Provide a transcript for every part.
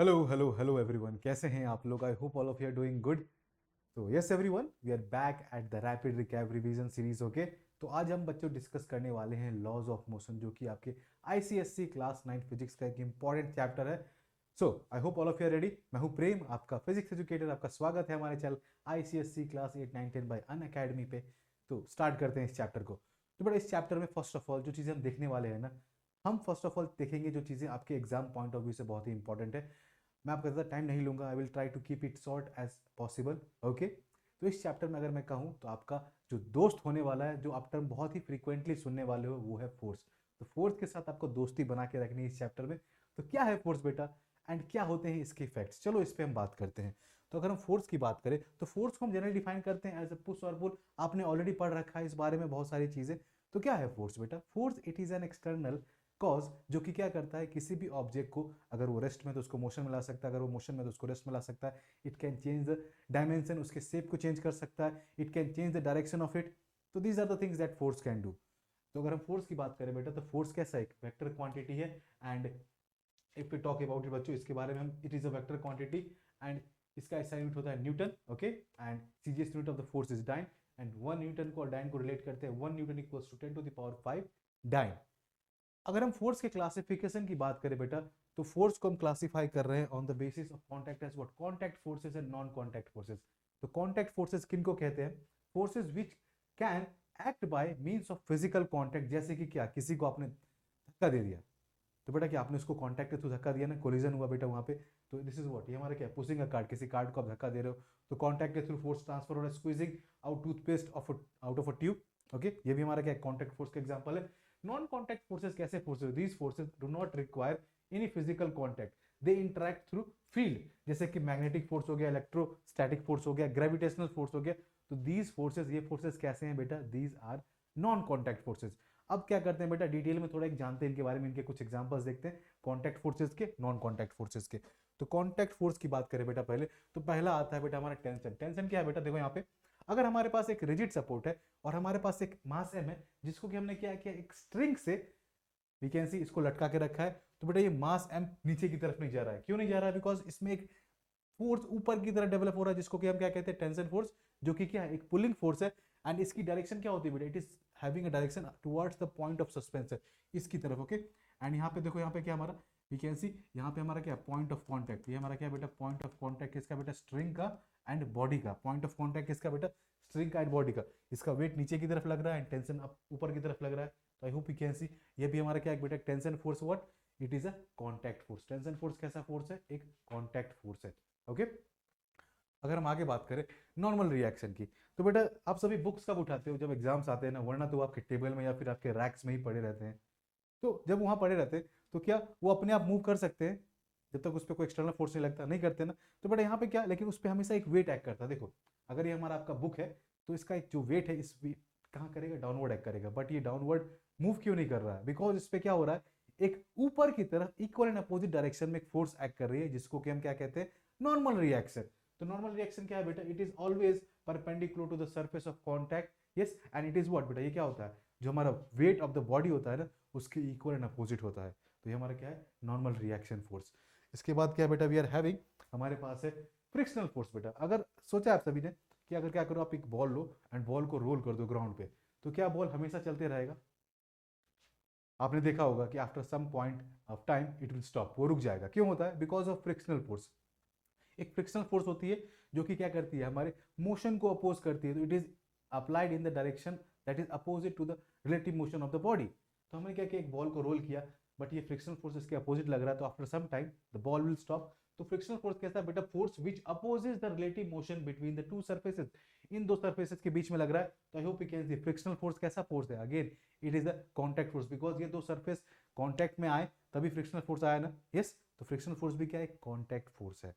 Hello everyone, कैसे हैं आप लोग? I hope all of you are doing good. तो yes everyone, we are back at the rapid recap revision series. Okay, तो आज हम बच्चों डिस्कस करने वाले हैं लॉज ऑफ मोशन, जो कि आपके आईसीएससी क्लास 9 फिजिक्स का एक इंपॉर्टेंट चैप्टर है। So I hope all of you are ready. मैं हूं प्रेम, आपका फिजिक्स एजुकेटर। आपका स्वागत है हमारे चैनल आईसीएससी क्लास 8 9 10 बाय अन अकेडमी पे। तो स्टार्ट करते हैं इस चैप्टर को। तो बड़ा इस चैप्टर में फर्स्ट ऑफ ऑल जो चीज़ें हम देखने वाले हैं ना, हम फर्स्ट ऑफ ऑल देखेंगे जो चीज़ें आपके एग्जाम पॉइंट ऑफ व्यू से बहुत ही इंपॉर्टेंट है। मैं आपका ज़्यादा टाइम नहीं लूंगा, I will try to keep it short as possible. Okay, तो इस चैप्टर में अगर मैं कहूँ तो आपका जो दोस्त होने वाला है, जो आप टर्म बहुत ही फ्रीक्वेंटली सुनने वाले हो, वो है फोर्स। तो फोर्स के साथ आपको दोस्ती बना के रखनी है इस चैप्टर में। तो क्या है फोर्स बेटा, एंड क्या होते हैं इसके इफेक्ट्स, चलो इस पर हम बात करते हैं। तो अगर हम फोर्स की बात करें तो फोर्स को हम जनरली डिफाइन करते हैं एज अ पुश और पुल। आपने ऑलरेडी पढ़ रखा है इस बारे में बहुत सारी चीज़ें। तो क्या है फोर्स बेटा? Force it is an external cause जो कि क्या करता है, किसी भी ऑब्जेक्ट को अगर वो रेस्ट में तो उसको मोशन में ला सकता है, अगर वो मोशन में तो उसको रेस्ट में ला सकता है। It can change the dimension, उसके शेप को चेंज कर सकता है। It can change the direction of it. तो these are the things that force can do. तो अगर हम फोर्स की बात करें बेटा, तो फोर्स कैसा एक वेक्टर क्वांटिटी है। And if we talk about it बच्चों, इसके बारे में हम, it is a vector quantity and इसका SI यूनिट होता है newton. Okay, and CGS unit of the force is dyne. And 1 newton को और डाइन को रिलेट करते हैं, 1 newton equals to 10 to the power 5 dyne. अगर हम फोर्स के क्लासिफिकेशन की बात करें बेटा, तो फोर्स को हम क्लासिफाई कर रहे हैं on the basis of contact as what, contact forces and non contact forces. तो कॉन्टैक्ट फोर्सेस किनको कहते हैं? Forces which can act by means of physical contact. जैसे कि क्या, किसी को आपने धक्का दे दिया, तो बेटा क्या आपने उसको कॉन्टैक्ट के थ्रू धक्का दिया ना, कोलिजन हुआ बेटा वहां पे। तो दिस इज व्हाट, ये हमारा क्या, पुशिंग अ कार्ड। किसी कार्ड को आप धक्का दे रहे हो तो कॉन्टैक्ट के थ्रू फोर्स ट्रांसफर हो रहा है, squeezing out toothpaste of out of a tube. Okay, ये भी हमारा क्या कॉन्टैक्ट फोर्स का एग्जांपल है। नॉन कॉन्टैक्ट फोर्सेस कैसे forces? These forces do not require any physical contact, they interact through field. जैसे कि मैग्नेटिक फोर्स हो गया, इलेक्ट्रोस्टैटिक फोर्स हो गया, ग्रेविटेशनल फोर्स हो गया। तो दीज फोर्सेस, ये फोर्सेस कैसे हैं बेटा? These are non contact forces. अब क्या करते हैं बेटा, डिटेल में थोड़ा एक जानते हैं इनके बारे में, इनके कुछ एग्जांपल्स देखते हैं कॉन्टैक्ट फोर्सेस के, नॉन कॉन्टैक्ट फोर्सेस के। तो कॉन्टैक्ट फोर्स की बात करें बेटा पहले, तो पहला आता है बेटा हमारा टेंशन। टेंशन क्या है बेटा? देखो यहाँ पे, अगर हमारे पास एक रिजिड सपोर्ट है और हमारे पास एक मास m है, जिसको कि हमने क्या किया, एक स्ट्रिंग से वी कैन सी इसको लटका के रखा है। तो बेटा ये मास m नीचे की तरफ नहीं जा रहा है। क्यों नहीं जा रहा है? बिकॉज इसमें एक फोर्स ऊपर की तरफ डेवलप हो रहा है, जिसको कि हम क्या कहते हैं, टेंशन फोर्स, जो कि क्या है, एक पुलिंग फोर्स है। एंड इसकी डायरेक्शन क्या होती है बेटा? It is having a direction towards the point of suspension, इसकी तरफ। ओके, एंड यहाँ पे देखो, यहाँ पे क्या हमारा, वी कैन सी यहाँ पे हमारा क्या, पॉइंट ऑफ कॉन्टैक्ट। ये हमारा क्या बेटा, पॉइंट ऑफ कॉन्टैक्ट किसका बेटा? स्ट्रिंग का एंड बॉडी का। पॉइंट ऑफ कॉन्टैक्ट किसका बेटा? स्ट्रिंग का एंड बॉडी का। इसका वेट नीचे की तरफ लग रहा है एंड टेंशन अप ऊपर की तरफ लग रहा है। तो आई होप यू कैन सी, ये भी हमारा क्या है बेटा, tension force. What, it is a contact force. Tension force कैसा फोर्स है? एक कॉन्टैक्ट फोर्स है। ओके, अगर हम आगे बात करें नॉर्मल रिएक्शन की, तो बेटा आप सभी बुक्स कब उठाते हो? जब एग्जाम्स आते हैं ना, वरना तो आपके टेबल में या फिर आपके रैक्स में ही पड़े रहते हैं। तो जब वहां पड़े रहते हैं तो क्या वो अपने आप मूव कर सकते हैं जब तक उस पर कोई एक्सटर्नल फोर्स नहीं लगता? नहीं करते ना। तो बेटा यहाँ पे क्या, लेकिन उस पर हमेशा एक वेट एक्ट करता है। देखो, अगर ये हमारा आपका बुक है, तो इसका एक जो वेट है, इस कहाँ करेगा, डाउनवर्ड एक्ट करेगा। बट ये डाउनवर्ड मूव क्यों नहीं कर रहा है? बिकॉज इस पर क्या हो रहा है, एक ऊपर की तरफ इक्वल एंड अपोजिट डायरेक्शन में एक फोर्स एक्ट कर रही है, जिसको कि हम क्या कहते हैं, नॉर्मल रिएक्शन। तो नॉर्मल रिएक्शन क्या है बेटा? It is always perpendicular to the surface of contact. Yes, and it is what बेटा, ये क्या होता है, जो हमारा वेट ऑफ द बॉडी होता है ना, उसके इक्वल एंड अपोजिट होता है। तो ये हमारा क्या है, नॉर्मल रिएक्शन फोर्स। इसके बाद क्या बेटा, वी आर हैविंग, हमारे पास है फ्रिक्शनल फोर्स। बेटा अगर सोचा आप सभी ने कि अगर क्या करो, आप एक बॉल लो एंड बॉल को रोल कर दो ग्राउंड पे, तो क्या बॉल हमेशा चलते रहेगा? आपने देखा होगा कि after some point of time it will stop, वो रुक जाएगा। क्यों होता है? Because of frictional force. एक फ्रिक्शनल फोर्स होती है जो कि क्या करती है, हमारे मोशन को अपोज करती है। तो it is applied in the direction that is opposite to the relative motion of the body. तो हमने क्या किया, एक बॉल को रोल किया, बट ये फ्रिक्शनल फोर्स इसके अपोजिट लग रहा है, तो after some time the ball will stop. तो फ्रिक्शनल फोर्स कैसा है बेटा? Force which opposes the relative motion between the two surfaces. इन दो सर्फेसेस के बीच में लग रहा है। तो I hope you can see, frictional force कैसा फोर्स है? Again it is the contact force, because ये दो सर्फेस कॉन्टैक्ट में आए तभी फ्रिक्शनल फोर्स आया ना। यस, तो फ्रिक्शनल फोर्स भी क्या है, कॉन्टैक्ट फोर्स है।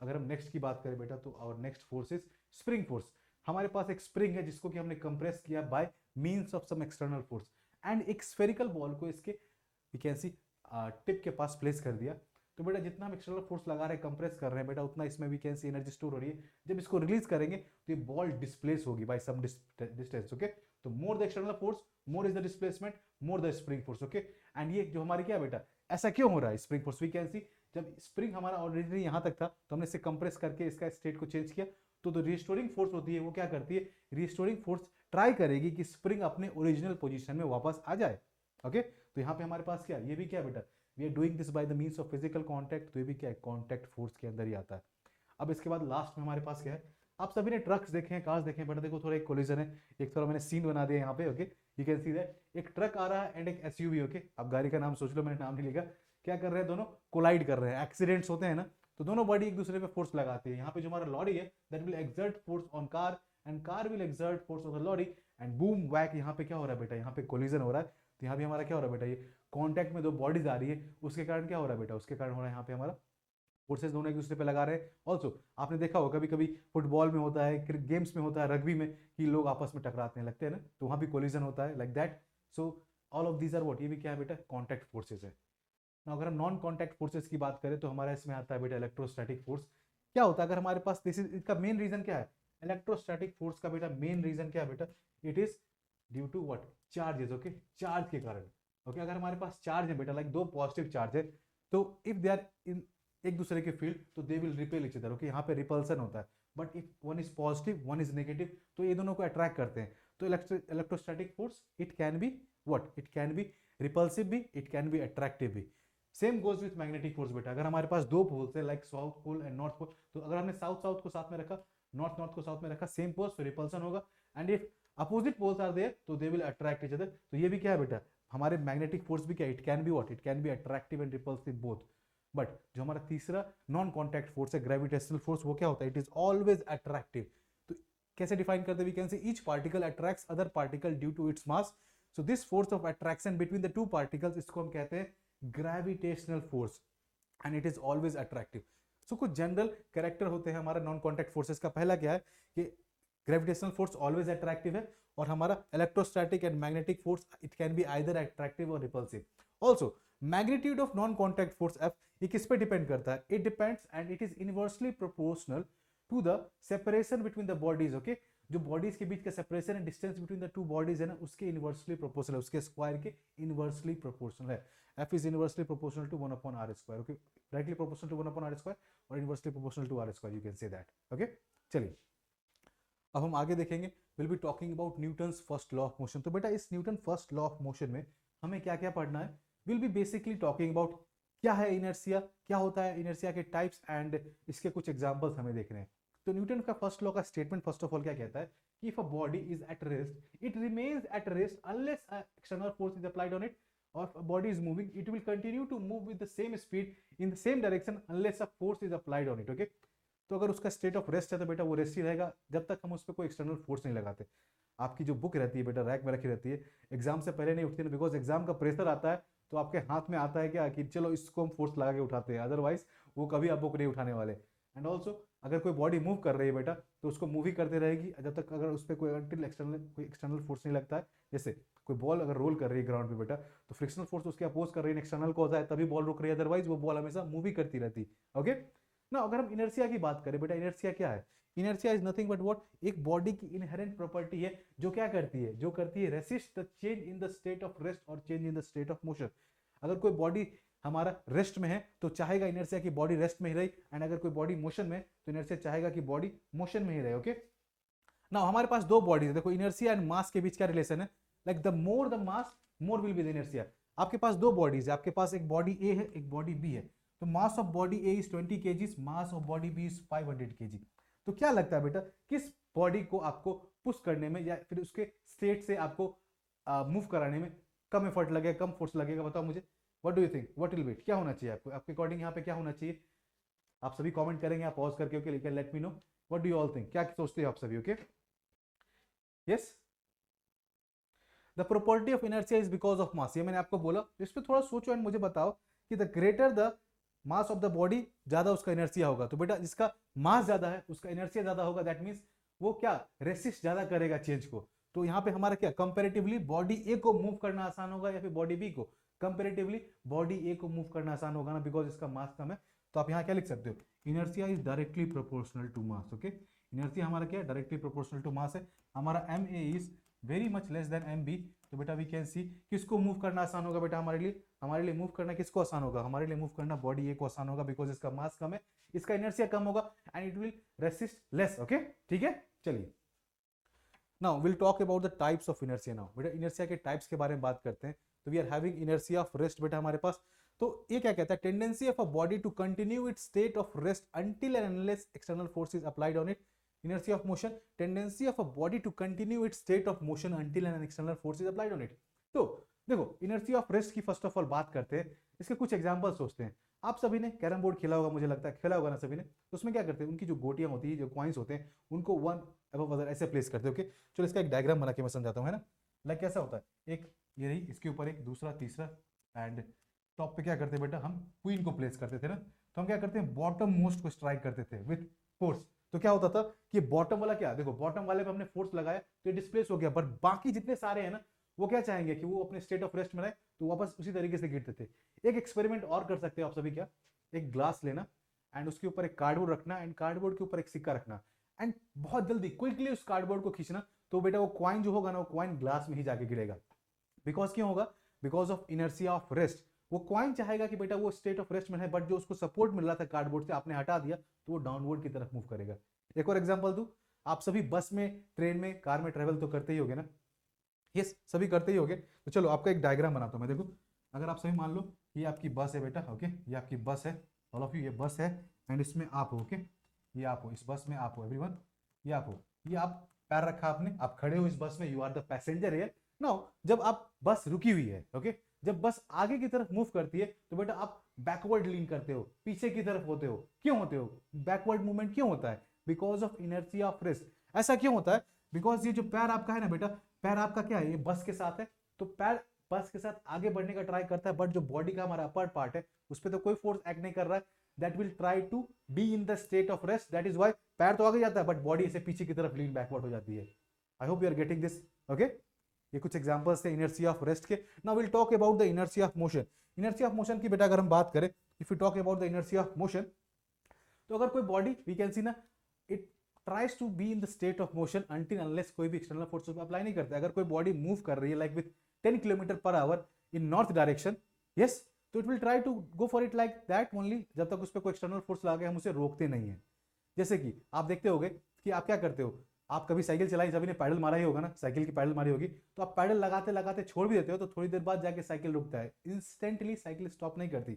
अगर हम नेक्स्ट की बात करें बेटा, तो our next force is spring force. हमारे पास एक स्प्रिंग है जिसको कि हमने कंप्रेस किया by means of some external force, and एक स्फेरिकल बॉल को इसके वी कैन सी टिप के पास प्लेस कर दिया। तो बेटा जितना हम एक्सटर्नल फोर्स लगा रहे हैं, कंप्रेस कर रहे हैं बेटा, उतना इसमें we can see energy store हो रही है। जब इसको रिलीज करेंगे तो ये बॉल डिस्प्लेस होगी बाय सम डिस्टेंस। ओके, तो more the external force, more is the displacement, more the spring force. Okay, and ये जो हमारी क्या बेटा, ऐसा क्यों हो रहा है spring force? We can see जब स्प्रिंग हमारा ऑलरेडी यहाँ तक था तो हमने इसे कंप्रेस करके इसका स्टेट को चेंज किया, तो रिस्टोरिंग फोर्स होती है वो क्या करती है, रिस्टोरिंग फोर्स ट्राई करेगी कि स्प्रिंग अपने ओरिजिनल पोजीशन में वापस आ जाए। ओके, तो यहाँ पे हमारे पास क्या, ये भी क्या बेटा, we are doing this by the means of physical contact, तो ये भी क्या है, कांटेक्ट फोर्स के अंदर ही आता है। अब इसके बाद लास्ट में हमारे पास क्या है, आप सभी ने ट्रक्स देखे हैं, कार्स देखे हैं, बट देखो थोड़ा एक कोलिजन है, एक थोड़ा मैंने सीन बना दिया यहाँ पे। Okay, you can see that एक ट्रक आ रहा है एंड एक एसयूवी। ओके, अब गाड़ी का नाम सोच लो, मैंने नाम नहीं लिखा, क्या कर रहे हैं, दोनों कोलाइड कर रहे हैं, एक्सीडेंट्स होते हैं ना, तो दोनों बॉडी एक दूसरे पे फोर्स लगाती है। यहाँ पे जो हमारा लॉरी है that will exert force on car and car will exert force on the lorry and boom whack, यहाँ पे क्या हो रहा है बेटा, यहाँ पे कोलिजन हो रहा है। तो यहाँ भी हमारा क्या हो रहा है बेटा, ये कॉन्टैक्ट में दो बॉडीज आ रही है, उसके कारण क्या हो रहा है बेटा, उसके कारण हो रहा है यहाँ पे हमारा फोर्सेस दोनों एक दूसरे पे लगा रहे हैं। ऑल्सो आपने देखा होगा कभी कभी फुटबॉल में होता है, गेम्स में होता है, रग्बी में, कि लोग आपस में टकराते हैं, लगते हैं ना, तो वहाँ भी कोलिजन होता है like that. So all of these are what, ये भी क्या है बेटा, कॉन्टैक्ट फोर्सेज है। ना अगर हम नॉन कॉन्टैक्ट फोर्सेस की बात करें तो हमारा इसमें आता है बेटा इलेक्ट्रोस्टैटिक फोर्स। क्या होता है अगर हमारे पास, दिस इज इसका मेन रीजन क्या है, इलेक्ट्रोस्टैटिक फोर्स का बेटा मेन रीजन क्या है बेटा, it is due to what, charges. Okay, charge के कारण। ओके, अगर हमारे पास चार्ज है बेटा, लाइक दो पॉजिटिव चार्ज है, तो इफ दे आर इन एक दूसरे के फील्ड, तो they will repel each other. Okay, यहाँ पे रिपल्सन होता है, but if one is positive one is negative, तो ये दोनों को अट्रैक्ट करते हैं। तो electrostatic force it can be what, it can be repulsive भी, इट कैन बी अट्रैक्टिव भी। Same goes with magnetic force बेटा, अगर हमारे पास दो पोल्स है like south pole and north pole, तो अगर हमने साउथ साउथ को साथ में रखा, नॉर्थ नॉर्थ को साथ में रखा, सेम पोल्स, तो रिपल्सन होगा। And if opposite poles are there तो they will attract each other. तो ये भी क्या है बेटा, हमारे मैग्नेटिक फोर्स भी क्या, it can be what, it can be attractive and repulsive both. But जो हमारा तीसरा नॉन कॉन्टैक्ट फोर्स है, ग्रेविटेशनल फोर्स, वो क्या होता है, इट इज ऑलवेज अट्रैक्टिव। तो कैसे डिफाइन करते हैं, we can say each particle attracts other particle due to its mass. So this force of attraction between the two particles, इसको हम कहते हैं gravitational force, and it is always attractive. So कुछ general character होते हैं हमारा non contact forces का। पहला क्या है कि ग्रेविटेशनल फोर्स ऑलवेज अट्रैक्टिव है, और हमारा electrostatic and magnetic force it can be either attractive or repulsive. Also magnitude of non contact force F, ये किस पे डिपेंड करता है, it depends and it is inversely proportional to the separation between the bodies. Okay, जो bodies के बीच का separation है, distance between the two bodies है ना, उसके इनवर्सली प्रोपोर्शनल है, उसके स्क्वायर के इनवर्सली प्रोपोर्शनल है। F is inversely proportional to 1 upon r square. Okay, directly proportional to 1 upon r square और inversely proportional to r square. You can say that. Okay, चलिए अब हम आगे देखेंगे, will be talking about Newton's first law of motion. तो बेटा इस Newton first law of motion में हमें क्या क्या पढ़ना है, will be basically talking about क्या है इनर्शिया, क्या होता है इनर्शिया के टाइप्स, एंड इसके कुछ एग्जांपल्स हमें देखने हैं। तो न्यूटन का फर्स्ट लॉ का स्टेटमेंट फर्स्ट ऑफ ऑल क्या कहता है कि if a body is at rest it remains at rest unless external force is applied on it, or if a body is moving it will continue to move with the same speed in the same direction unless a force is applied on it. Okay, तो अगर उसका state of rest है तो बेटा वो rest ही रहेगा जब तक हम उस पर कोई एक्सटर्नल फोर्स नहीं लगाते। आपकी जो बुक रहती है बेटा रैक में रखी रहती है, एग्जाम से पहले नहीं उठती ना, बिकॉज एग्जाम का प्रेशर आता है, तो आपके हाथ में आता है क्या कि चलो इसको हम फोर्स लगा के उठाते हैं, अदरवाइज वो कभी आप बुक नहीं उठाने वाले। एंड ऑल्सो अगर कोई बॉडी मूव कर रही है बेटा तो उसको मूव ही करते रहेगी जब तक अगर उस पर कोई एक्सटर्नल फोर्स नहीं लगता है। जैसे कोई बॉल अगर रोल कर रही है ग्राउंड पे बेटा, तो फ्रिक्शनल फोर्स उसके अपोज कर रही है, एक्सटर्नल कॉज है तभी बॉल रुक रही है, अदरवाइज वो बॉल हमेशा मूव ही करती रहती। ओके ना, अगर हम इनर्शिया की बात करें बेटा, इनर्शिया क्या है, inertia is nothing but what, एक बॉडी की इनहेरेंट प्रॉपर्टी है जो क्या करती है, जो करती है resist the change in the state of rest or change in the state of motion. अगर कोई बॉडी हमारा रेस्ट में है तो चाहेगा इनर्शिया की बॉडी रेस्ट में ही रही, एंड अगर कोई बॉडी मोशन में तो इनर्शिया चाहेगा कि बॉडी मोशन में ही रहे। ओके ना, हमारे पास दो बॉडीज, देखो इनर्शिया एंड मास के बीच क्या रिलेशन है, like the more the mass more will be the inertia. आपके पास दो बॉडीज है, आपके पास एक बॉडी ए है एक बॉडी बी है, तो mass of body A is 20 kg, mass of body B is 500 kg। तो क्या लगता है बेटा किस बॉडी को आपको पुश करने में या फिर उसके स्टेट से आपको मूव कराने में कम एफर्ट लगेगा, कम फोर्स लगेगा, बताओ मुझे, what do you think, what will be, क्या होना चाहिए आपको, आपके अकॉर्डिंग यहाँ पे क्या होना चाहिए? आप सभी कमेंट करेंगे, आप पॉज करके ओके लेकिन let me know what do you all think, क्या सोचते हो आप सभी? Okay yes, the property of inertia is because of mass, ये मैंने आपको बोला, इस पे थोड़ा सोचो एंड मुझे बताओ कि the greater the mass of the body ज्यादा उसका इनर्शिया होगा। तो बेटा जिसका मास ज्यादा है उसका इनर्शिया ज्यादा होगा, दैट मींस वो क्या रेसिस्ट ज्यादा करेगा चेंज को। तो यहाँ पे हमारा क्या कंपैरेटिवली बॉडी ए को मूव करना आसान होगा या फिर बॉडी बी को, कंपैरेटिवली बॉडी ए को मूव करना आसान होगा ना, बिकॉज इसका मास कम है। तो आप यहाँ क्या लिख सकते हो, inertia is directly proportional to mass. Okay, inertia हमारा क्या है, डायरेक्टली प्रोपोर्शनल टू मास है। हमारा m A is very much less than m B, तो बेटा वी कैन सी किसको मूव करना आसान होगा बेटा हमारे लिए, हमारे लिए मूव करना किसको आसान होगा? हमारे लिए मूव करना बॉडी ए को आसान होगा, बिकॉज इसका मास कम है, इसका इनर्शिया कम होगा and it will resist less. Okay, ठीक है, चलिए now will talk about the types of inertia. Now बेटा इनर्शिया के टाइप्स के बारे में बात करते हैं। तो we are having inertia of rest बेटा हमारे पास। तो ये क्या कहता है? Tendency of a body to continue its state of rest until and unless external force is applied on it. Inertia of motion, tendency of a body to continue its state of motion until an external force is applied on it. तो देखो inertia of rest की first of all बात करते हैं, इसके कुछ example सोचते हैं। आप सभी ने कैरम बोर्ड खेला होगा, मुझे लगता है खेला होगा ना सभी ने। तो उसमें क्या करते हैं, उनकी जो गोटियां होती है, जो कॉइन्स होते हैं, उनको वन अबव अदर ऐसे प्लेस करते हैं। ओके, चलो इसका एक डायग्राम बना के मैं समझाता हूँ, है ना। लाइक कैसा होता है, एक ये रही, इसके ऊपर एक दूसरा तीसरा, एंड टॉप पे क्या करते हैं बेटा, हम क्वीन को प्लेस करते थे ना। तो हम क्या करते हैं, बॉटम मोस्ट को स्ट्राइक करते थे विथ फोर्स। तो क्या होता था कि बॉटम वाला क्या, देखो बॉटम वाले पे हमने फोर्स लगाया तो ये डिस्प्लेस हो गया, बट बाकी जितने सारे हैं ना वो क्या चाहेंगे कि वो अपने स्टेट ऑफ रेस्ट में रहे, तो वापस उसी तरीके से गिरते थे। एक एक्सपेरिमेंट और कर सकते हो आप सभी, क्या, एक ग्लास लेना एंड उसके ऊपर एक कार्डबोर्ड रखना एंड कार्डबोर्ड के ऊपर एक सिक्का रखना एंड बहुत जल्दी क्विकली उस कार्डबोर्ड को खींचना, तो बेटा वो कॉइन जो होगा ना, वो कॉइन ग्लास में ही जाके गिरेगा। बिकॉज क्यों होगा? Because of inertia of rest. वो कॉइन चाहेगा कि बेटा वो स्टेट ऑफ रेस्ट में है, बट जो उसको सपोर्ट मिल रहा था कार्डबोर्ड से, आपने हटा दिया तो वो डाउनवर्ड की तरफ मूव करेगा। एक और एग्जांपल दूं, आप सभी बस में, ट्रेन में, कार में ट्रेवल तो करते ही होगे ना। यस, सभी करते ही होगे। तो चलो आपका एक डायग्राम बनाता हूं मैं। देखो अगर आप सभी मान लो ये आपकी बस है बेटा, ओके, ये आपकी बस है, ऑल ऑफ यू, ये बस है एंड इसमें आप हो, ओके, ये आप हो, इस बस में आप हो, एवरीवन, ये आप हो, ये आप पैर रखा आपने, आप खड़े हो इस बस में, you are the passenger here. Now जब आप बस रुकी हुई है, ओके, जब बस आगे की तरफ मूव करती है तो बेटा आप बैकवर्ड लीन करते हो, पीछे की तरफ होते हो। क्यों होते हो? बैकवर्ड मूवमेंट क्यों होता है? Because of inertia of rest. ऐसा क्यों होता है? बिकॉज ये जो पैर आपका है ना बेटा, पैर आपका क्या है, ये बस के साथ है, तो पैर बस के साथ आगे बढ़ने का ट्राई करता है, बट जो बॉडी का हमारा अपर पार्ट है उस पर तो कोई फोर्स एक्ट नहीं कर रहा है, that will try to be in the state of rest. That is why पैर तो आगे जाता है बट बॉडी इसे पीछे की तरफ लीन बैकवर्ड हो जाती है। I hope you are getting this. Okay, ये कुछ एग्जांपल्स थे इनर्शिया ऑफ रेस्ट के। Now will talk about the inertia of motion. Inertia of motion की बेटा अगर हम बात करें, if you talk about the inertia of motion, तो अगर कोई बॉडी, वी कैन सी ना, it tries to be in the state of motion until unless कोई भी एक्सटर्नल फोर्स पे अप्लाई नहीं करता। अगर कोई बॉडी मूव कर रही है like with 10 kilometre per hour in north direction, yes, तो it will try to go for it like that only, जब तक उस पर कोई एक्सटर्नल फोर्स लगा के हम उसे रोकते नहीं है। जैसे कि आप देखते होगे कि आप क्या करते हो, आप कभी साइकिल चलाई, सभी ने पैडल मारा ही होगा ना, साइकिल की पैडल मारी होगी, तो आप पैडल लगाते लगाते छोड़ भी देते हो, तो थोड़ी देर बाद जाके साइकिल रुकता है। इंस्टेंटली साइकिल स्टॉप नहीं करती।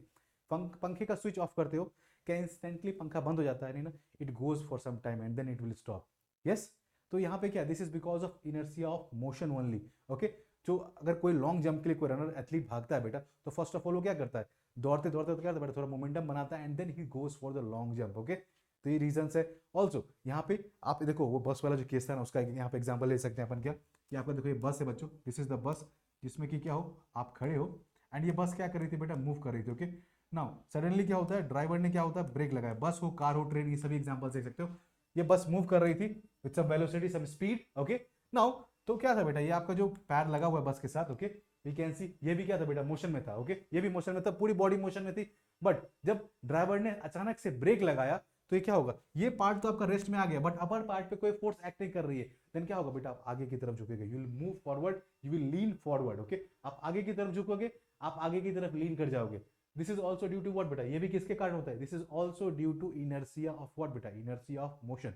पंखे का स्विच ऑफ करते हो, क्या इंस्टेंटली पंखा बंद हो जाता है? नहीं ना, it goes for some time and then it will stop. Yes, तो यहाँ पे क्या, this is because of inertia of motion only. Okay, जो अगर कोई लॉन्ग जंप के लिए कोई रनर एथलीट भागता है बेटा, तो फर्स्ट ऑफ ऑल वो क्या करता है, दौड़ते दौड़ते तो क्या करता है, थोड़ा मोमेंटम बनाता है and then he goes for the long jump. Okay, तो ये रीजन है। ऑल्सो यहाँ पे आप देखो वो बस वाला जो केस था ना, उसका यहाँ पे एग्जाम्पल ले सकते हैं अपन। क्या, ये आपका देखो ये बस है बच्चों, दिस इज द बस, जिसमें कि क्या हो, आप खड़े हो एंड ये बस क्या कर रही थी बेटा, मूव कर रही थी। ओके, नाउ सडनली क्या होता है, ड्राइवर ने क्या होता है, ब्रेक लगाया। बस हो, कार हो, ट्रेन, ये सभी एग्जांपल देख सकते हो। ये बस मूव कर रही थी with some velocity, some speed. Okay, now तो क्या था बेटा, ये आपका जो पैर लगा हुआ है बस के साथ, ओके, वी कैन सी, ये भी क्या था बेटा, मोशन में था। ओके, ये भी मोशन में था, पूरी बॉडी मोशन में थी, बट जब ड्राइवर ने अचानक से ब्रेक लगाया तो ये क्या होगा, ये पार्ट तो आपका रेस्ट में आ गया, बट अपर पार्ट पे कोई फोर्स एक्ट नहीं कर रही है। देन क्या होगा बेटा, आप आगे की तरफ झुकेंगे, you will move forward, you will lean forward. Okay, आप आगे की तरफ झुकोगे, आप आगे की तरफ लीन कर जाओगे। This is also due to what बेटा, ये भी किसके कारण होता है, this is also due to inertia of what बेटा, इनर्शिया ऑफ मोशन।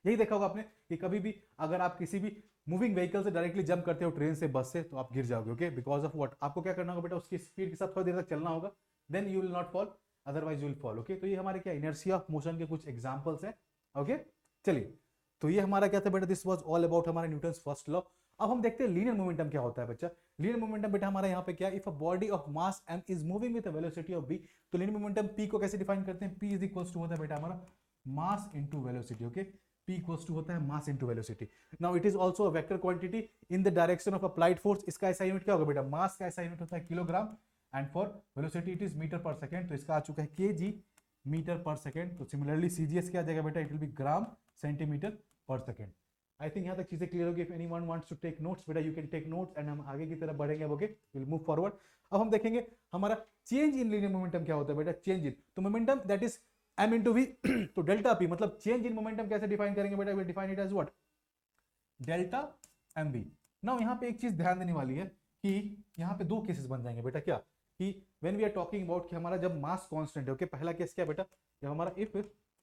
यही देखा होगा आपने कि कभी भी अगर आप किसी भी मूविंग व्हीकल से डायरेक्टली जंप करते हो, ट्रेन से, बस से, तो आप गिर जाओगे। ओके, बिकॉज ऑफ व्हाट, आपको क्या करना होगा बेटा, उसकी स्पीड के साथ थोड़ी देर तक चलना होगा, then you will not fall, otherwise you will fall. Okay, तो ये हमारे क्या, इनर्शिया ऑफ मोशन के कुछ एग्जांपल्स हैं। ओके, चलिए, तो ये हमारा क्या था बेटा, दिस वाज ऑल अबाउट हमारे न्यूटन्स फर्स्ट लॉ। अब हम देखते हैं लीनियर मोमेंटम क्या होता है बच्चा। लीनियर मोमेंटम बेटा हमारा यहाँ पे क्या, if a body of mass m is moving with a velocity of v, तो लीनियर मोमेंटम p को कैसे डिफाइन करते हैं, p इज इक्वल्स टू होता है बेटा हमारा mass into velocity. Okay, p equals to होता है mass into velocity. Now it is also a vector quantity in the direction of applied force. इसका ऐसा यूनिट क्या होगा बेटा, मास का ऐसा यूनिट होता है kilogram, and for velocity it is metre per second, तो इसका आ चुका है kg मीटर पर सेकंड। तो सिमिलरली CGS क्या आ जाएगा बेटा, it will be gram centimetre per second. I think यहाँ तक चीजें क्लियर होगी। If anyone wants to take notes बेटा, you can take notes and हम आगे की तरफ बढ़ेंगे। Okay, will move forward. अब हम देखेंगे हमारा चेंज इन लीनियर मोमेंटम क्या होता है बेटा, चेंज इन, तो momentum that is m into v, तो डेल्टा p, मतलब चेंज इन मोमेंटम कैसे डिफाइन करेंगे बेटा, will define it as what, delta mv। नाउ यहाँ पे एक चीज ध्यान देने वाली है कि यहाँ पे दो केसेस बन जाएंगे बेटा, क्या, कि when we are talking about कि हमारा जब मास कांस्टेंट है, ओके, पहला केस क्या बेटा, जब हमारा if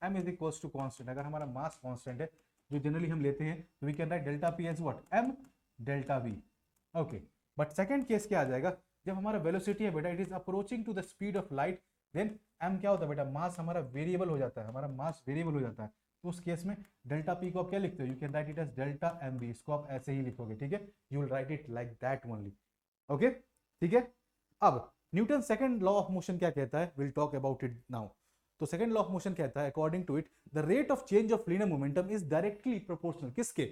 m is equals to constant, अगर हमारा मास कांस्टेंट है जो जनरली हम लेते हैं, तो we can write delta p as what, m delta v, okay. But second case क्या आ जाएगा, जब हमारा वेलोसिटी है बेटा it is approaching to the speed of light, then m क्या होता है बेटा, मास हमारा वेरिएबल हो जाता है, हमारा मास वेरिएबल हो जाता है। तो उस केस में डेल्टा p को आप क्या लिखते हो, you can write it as delta mv, इसको आप ऐसे ही लिखोगे, ठीक है, you will write it like that only, okay, ठीक है। अब Newton second law of motion क्या कहता है, will talk about it now. तो सेकंड लॉ ऑफ मोशन कहता है, according to it the rate of change of linear momentum is directly proportional, किसके,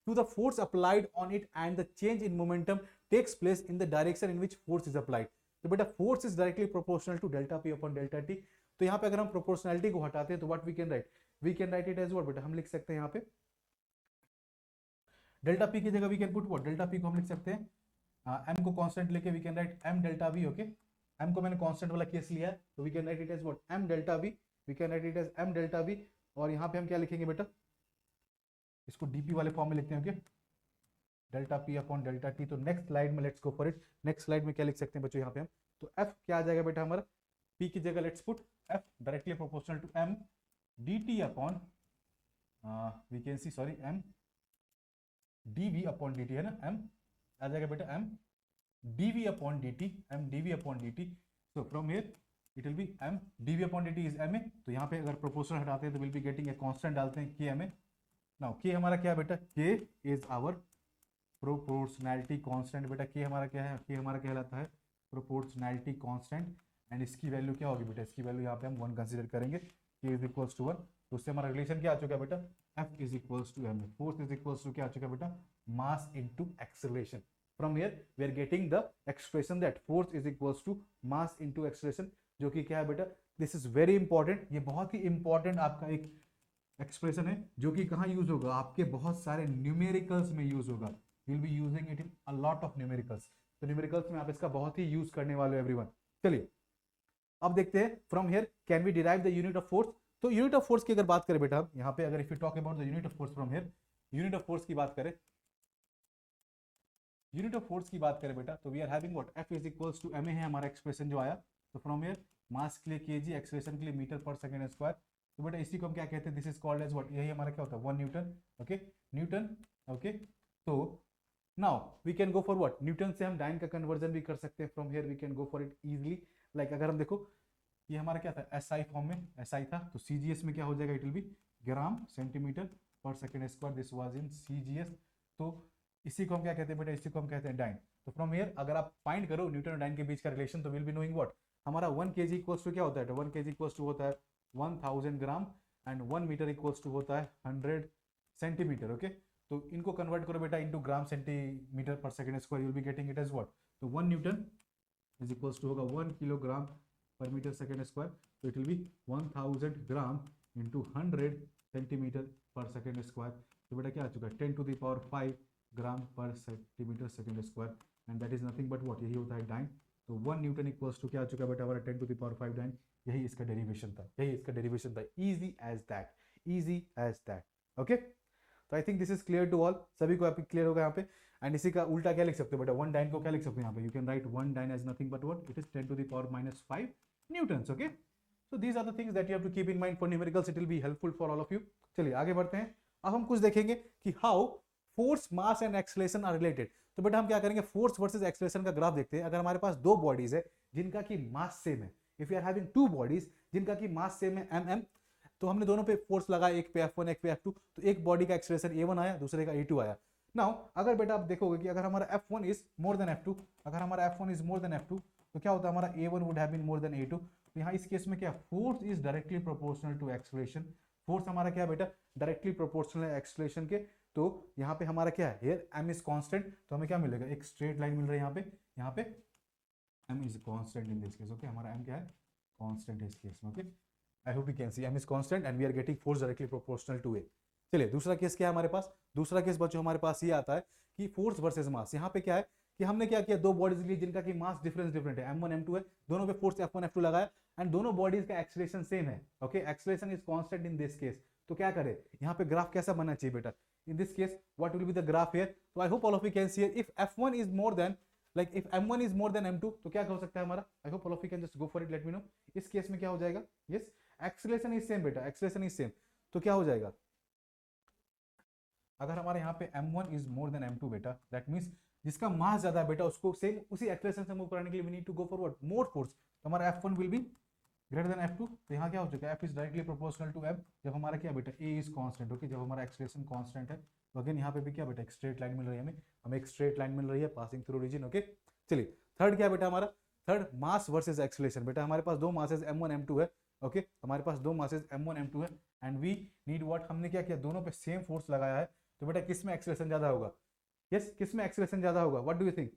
to the force applied on it, and the change in momentum takes place in the direction in which force is applied. तो बेटा force is directly proportional to delta p upon delta t. तो यहाँ पे अगर हम proportionality को हटाते हैं तो what we can write, we can write it as what बेटा, हम लिख सकते हैं यहाँ पे डेल्टा पी की जगह we can put what, delta p को हम लिख सकते हैं m को कांस्टेंट लेके we can write m delta v, okay. m को मैंने कांस्टेंट वाला केस लिया है तो we can write it as what, m delta v, we can write it as m delta v। और यहाँ पे हम क्या लिखेंगे बेटा, इसको dp वाले फॉर्म में लिखते हैं, okay, delta p upon delta t। तो नेक्स्ट स्लाइड में let's go for it, next slide में क्या लिख सकते हैं बच्चों यहाँ पे हम, तो f क्या आ जाएगा बेटा हमारा, p की जगह let's put f directly proportional to m dt upon we can see sorry m dv upon dt है ना, m आ जाएगा बेटा m dv upon dt, m dv upon dt। So from here it will be m dv upon dt is ma। तो यहाँ पे अगर proportional हटाते हैं तो will be getting a constant, डालते हैं k ma। नाउ k हमारा क्या है बेटा, k is our proportionality constant, बेटा k हमारा क्या है, k हमारा कहलाता है प्रोपोर्शनैलिटी कांस्टेंट, एंड इसकी वैल्यू क्या होगी बेटा, इसकी वैल्यू यहाँ पे हम 1 कंसीडर करेंगे, k इज इक्वल्स टू 1। तो उससे हमारा रिलेशन क्या आ चुका है बेटा, f is equals to ma, force is equals to क्या आ चुका है बेटा, mass into acceleration. From here we are getting the expression that force is equals to mass into acceleration, जो कि क्या है बेटा, this is very important, ये बहुत ही important आपका एक एक्सप्रेशन है जो कि कहाँ यूज होगा, आपके बहुत सारे न्यूमेरिकल्स में यूज होगा, you will be using it in a lot of numericals। तो न्यूमेरिकल्स में आप इसका बहुत ही यूज करने वाले हो एवरीवन। चलिए अब देखते हैं, from here can we derive the unit of force. तो यूनिट ऑफ फोर्स की अगर बात करें बेटा हम यहाँ पे, अगर if you talk about the unit of force from here, unit of force की बात करें, यूनिट ऑफ फोर्स की बात करें बेटा, तो we are having what, f is equals to ma है हमारा एक्सप्रेशन जो आया। तो फ्रॉम हियर मास के लिए kg, एक्सेलरेशन के लिए मीटर पर सेकंड स्क्वायर। तो बेटा इसी को हम क्या कहते हैं, this is called as what, यही हमारा क्या होता है 1 न्यूटन, ओके, न्यूटन, ओके। तो now we can go for what, newton से हम डाइन का कन्वर्जन भी कर सकते हैं, from here we can go for it easily. Like अगर हम देखो ये हमारा क्या था, SI फॉर्म में SI था, तो CGS में क्या हो जाएगा, it will be gram centimetre per second square, this was in CGS। तो इसी को हम क्या कहते हैं बेटा, इसी को हम कहते हैं डाइन। तो फ्रॉम हियर अगर आप फाइंड करो न्यूटन और डाइन के बीच का रिलेशन, तो विल बी नोइंग व्हाट, हमारा 1 kg इक्वल्स टू क्या होता है, 1 kg इक्वल्स टू होता है 1000 ग्राम, एंड 1 मीटर इक्वल्स टू होता है 100 सेंटीमीटर, ओके। तो इनको कन्वर्ट करो बेटा into gram centimetre per second square, you will be getting it as what, तो 1 न्यूटन इज इक्वल्स टू होगा 1 किलोग्राम पर मीटर सेकंड स्क्वायर। तो it will B 1000 gram into 100 centimetre per second square. तो बेटा क्या आ चुका है 10 टू द पावर 5 ग्राम पर centimetre second square, and that is nothing but what, यही होता है डाइन। तो 1 न्यूटन इक्वल्स टू क्या आ चुका है बेटा हमारा 10 टू द पावर 5 डाइन, यही इसका डेरिवेशन था, यही इसका डेरिवेशन था, easy as that, easy as that, okay. तो I think this is clear to all, सभी को आप क्लियर होगा यहाँ पे। एंड इसी का उल्टा क्या लिख सकते हो बेटा, 1 डाइन को क्या लिख सकते हो यहाँ पे, you can write 1 dyne as nothing but what, it is 10 to the power -5 newtons, okay. So these are the things that you have to keep in mind for numericals, it will be helpful for all of you. चलिए आगे बढ़ते हैं, अब हम कुछ देखेंगे कि how force, mass and acceleration are related. तो बेटा हम क्या करेंगे, फोर्स वर्सेस एक्सेलरेशन का ग्राफ देखते हैं। अगर हमारे पास दो बॉडीज है जिनका की मास सेम है, if you are having two bodies जिनका की मास सेम है mm, तो हमने दोनों पे फोर्स लगाया, एक पे F1 एक पे F2, तो एक बॉडी का एक्सेलरेशन A1 आया, दूसरे का A2 आया। नाउ अगर बेटा आप देखोगे कि अगर हमारा F1 is more than F2, अगर हमारा F1 is more than F2, तो क्या होता है हमारा A1 would have been more than A2। तो यहाँ इस केस में क्या, force is directly proportional to acceleration, force हमारा क्या है बेटा, डायरेक्टली प्रोपोर्शनल है एक्सेलरेशन के। तो यहाँ पे हमारा क्या है, हियर m इज कांस्टेंट, तो हमें क्या मिलेगा, एक स्ट्रेट लाइन मिल रहा है यहाँ पे m is constant in this case, okay. हमारा m क्या है, कांस्टेंट है इस केस में, okay. I hope you can see m is constant and we are getting force directly proportional to a। चलिए दूसरा केस क्या है हमारे पास, दूसरा केस बच्चों हमारे पास ये आता है कि फोर्स वर्सेस मास। यहाँ पे क्या है कि हमने क्या किया, दो बॉडीज लिए जिनका की मास डिफरेंट है, m1 m2 है, दोनों पे फोर्स F1 F2 लगाया, एंड दोनों बॉडीज का एक्सेलरेशन सेम है, okay. Acceleration is constant in this case. तो क्या करें, यहाँ पे ग्राफ कैसा बनना चाहिए बेटा, in this case what will be the graph here, so I hope all of you can see here, if f1 is more than like if m1 is more than m2 तो क्या हो सकता है हमारा, आई hope all of you can just go for it, let me know. इस case में क्या हो जाएगा, यस एक्सेलरेशन इज सेम बेटा, एक्सेलरेशन इज सेम, तो क्या हो जाएगा, अगर हमारे यहाँ पे m1 is more than m2 बेटा, दैट मीन्स जिसका मास ज्यादा है बेटा उसको सेम उसी एक्सेलरेशन से मूव कराने के लिए we need to go for what, more force. तो हमारा f1 will be greater than f2। तो यहाँ क्या हो चुका है, f is directly proportional to m, जब हमारा क्या बेटा a इज कांस्टेंट, ओके, जब हमारा एक्सेलरेशन कांस्टेंट है। तो अगेन यहाँ पे भी क्या बेटा, एक स्ट्रेट लाइन मिल रही है हमें एक स्ट्रेट लाइन मिल रही है पासिंग थ्रू रीजन, ओके। चलिए थर्ड क्या बेटा हमारा, थर्ड मास वर्सेस एक्सेलरेशन। बेटा हमारे पास दो मासेस m1 m2 है, ओके, हमारे पास दो मासेस m1 m2 है एंड वी नीड व्हाट, हमने क्या किया, दोनों पे सेम फोर्स लगाया है। तो बेटा किस में एक्सेलरेशन ज्यादा होगा, यस किस में एक्सेलरेशन ज्यादा होगा, व्हाट डू यू थिंक,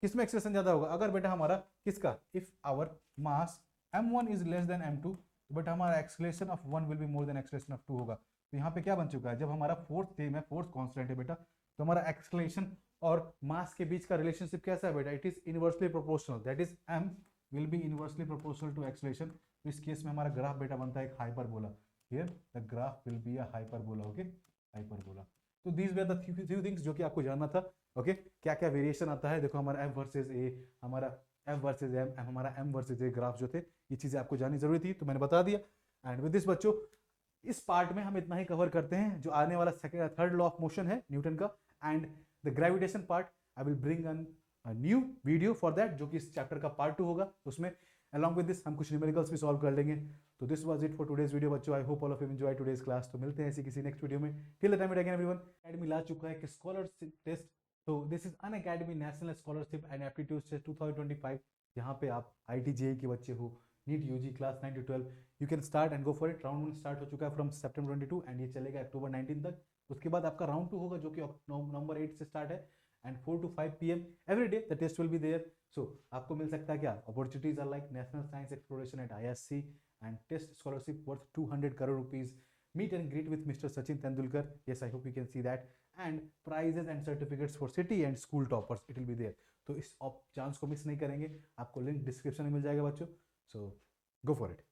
किस में एक्सेलरेशन ज्यादा होगा, अगर बेटा हमारा किसका, if our mass m1 is less than m2 तो बेटा हमारा acceleration of 1 will be more than acceleration of 2 होगा। तो यहाँ पे क्या बन चुका है, जब हमारा फोर्स सेम है, फोर्स कांस्टेंट है बेटा, तो हमारा एक्सेलरेशन और मास के बीच का रिलेशनशिप कैसा है बेटा, it is inversely proportional, that is m will be inversely proportional to acceleration. तो इस केस में हमारा ग्राफ बेटा बनता है एक hyperbola, here the graph will be a hyperbola, okay, hyperbola. तो these were the few things जो कि आपको जानना था, ओके। क्या क्या वेरिएशन आता है, देखो हमारा f वर्सेस a, हमारा f वर्सेस m, हमारा m वर्सेस a ग्राफ जो थे, ये चीजें आपको जाननी जरूरी थी, तो मैंने बता दिया। एंड विद दिस बच्चों इस पार्ट में हम इतना ही कवर करते हैं। जो आने वाला second third law of motion है न्यूटन का and the gravitation part, I will bring an new video for that, जो कि इस चैप्टर का पार्ट 2 होगा। उसमें अलॉन्ग विद दिस हम कुछ न्यूमेरिकल्स भी सॉल्व कर लेंगे। तो this was it for today's video बच्चों, I hope all of you enjoy today's class. तो मिलते हैं ऐसी किसी नेक्स्ट वीडियो में, till the time again everyone. Academy ला चुका है कि स्कॉलरशिप टेस्ट, तो this is Unacademy national scholarship and aptitude test 2025, जहाँ पे आप IIT JEE के बच्चे हो, NEET UG class 9 to 12, you can start and go for it. Round 1 start हो चुका है फ्रॉम September 22 एंड ये चलेगा अक्टूबर 19 तक। उसके बाद आपका राउंड 2 होगा जो कि नवंबर 8 से स्टार्ट है and 4 to 5 PM every day the test will be there. So आपको मिल सकता है क्या, opportunities are like national science exploration at ISC and test scholarship worth 200 crore rupees, meet and greet with Mr. Sachin Tendulkar, yes I hope you can see that, and prizes and certificates for city and school toppers, it will be there। तो इस chance को miss नहीं करेंगे, आपको link description में मिल जाएगा बच्चों, सो गो for it.